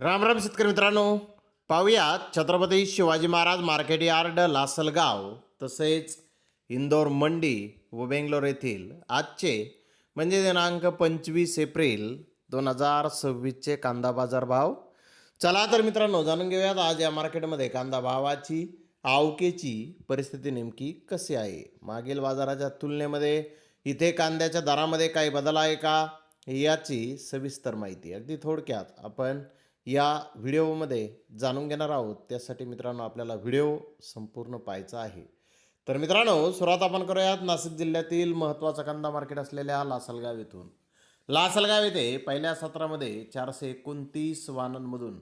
राम राम शेतकरी मित्रांनो, पाहूयात छत्रपती शिवाजी महाराज मार्केट यार्ड लासलगाव तसेच इंदोर मंडी व बेंगलोर येथील आजचे म्हणजे दिनांक 25 एप्रिल 2026चे कांदा बाजार भाव. चला तर मित्रांनो, जाणून घेऊयात आज या मार्केटमध्ये कांदा भावाची आवकेची परिस्थिती नेमकी कशी आहे. मागील बाजाराच्या तुलनेमध्ये इथे कांद्याच्या दरामध्ये काही बदल आहे का याची सविस्तर माहिती अगदी थोडक्यात आपण या व्हिडिओमध्ये जाणून घेणार आहोत. त्यासाठी मित्रांनो आपल्याला व्हिडिओ संपूर्ण पाहायचा आहे. तर मित्रांनो, सुरुवात आपण करूयात नाशिक जिल्ह्यातील महत्त्वाचा कांदा मार्केट असलेल्या लासलगाव येथून. लासलगाव येथे पहिल्या सत्रामध्ये 429 वाहनांमधून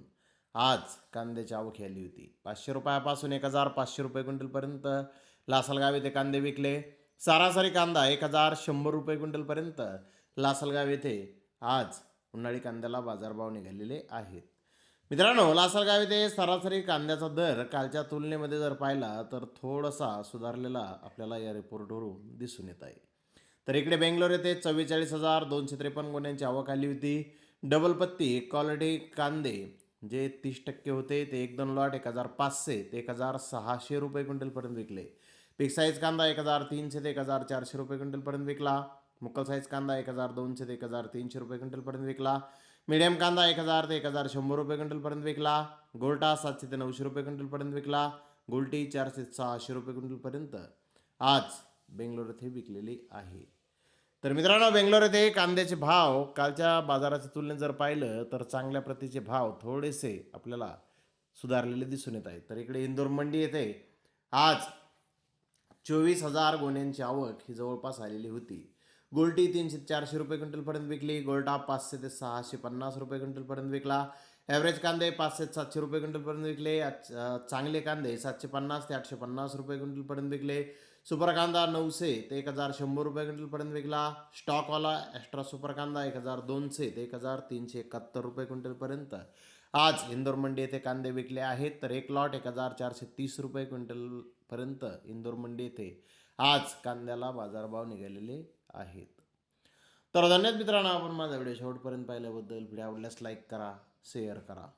आज कांद्याची आवक आली होती. 500 रुपयापासून 1500 रुपये क्विंटलपर्यंत लासलगाव येथे कांदे विकले. सरासरी कांदा 1100 रुपये क्विंटलपर्यंत लासलगाव येथे आज उन्हाळी कांद्याला बाजारभाव निघालेले आहेत. मित्रांनो, लासलगाव येथे सरासरी कांद्याचा दर कालच्या तुलनेमध्ये जर पाहिला तर थोडासा सुधारलेला आपल्याला या रिपोर्टवरून दिसून येत आहे. तर इकडे बेंगलोर येथे 44,253 गुन्ह्यांची आवक आली होती. डबल पत्ती क्वालिटी कांदे जे 30% होते ते 1-2 लॉट 1500 ते 1600 रुपये क्विंटलपर्यंत विकले. बिग साईज कांदा 1300 ते 1400 रुपये क्विंटलपर्यंत विकला. मुक्कल साईज कांदा 1200 ते 1300 रुपये क्विंटलपर्यंत विकला. मीडियम कांदा 1000 ते 1100 रुपये क्विंटलपर्यंत विकला. गोल्टा 700 ते 900 रुपये क्विंटलपर्यंत विकला. गोल्टी 400 ते 600 रुपये क्विंटलपर्यंत आज बेंगलोर येथे विकलेली आहे. तर मित्रांनो, बेंगलोर येथे कांद्याचे भाव कालच्या बाजाराच्या तुलनेत जर पाहिलं तर चांगल्या प्रतीचे भाव थोडेसे आपल्याला सुधारलेले दिसून येत आहेत. तर इकडे इंदोर मंडी येथे आज 24,000 गोण्यांची आवक ही जवळपास आलेली होती. गोल्टी 300 ते 400 रुपये क्विंटलपर्यंत विकली. गोल्टा 500 ते 650 रुपये क्विंटलपर्यंत विकला. ॲव्हरेज कांदे 500 ते 700 रुपये क्विंटलपर्यंत विकले. चांगले कांदे 750 ते 850 रुपये क्विंटलपर्यंत विकले. सुपर कांदा 900 ते 1100 रुपये क्विंटलपर्यंत विकला. स्टॉकवाला एक्स्ट्रा सुपर कांदा 1200 ते 1371 रुपये क्विंटलपर्यंत आज इंदोर मंडी येथे कांदे विकले आहेत. तर एक लॉट 1430 रुपये क्विंटलपर्यंत इंदोर मंडी येथे आज कांद्याला बाजारभाव निघालेले आहेत. तर धन्यवाद मित्रांनो, आपण माझा व्हिडिओ शेवटपर्यंत पाहिल्याबद्दल. व्हिडिओ आवडल्यास लाईक करा, शेअर करा.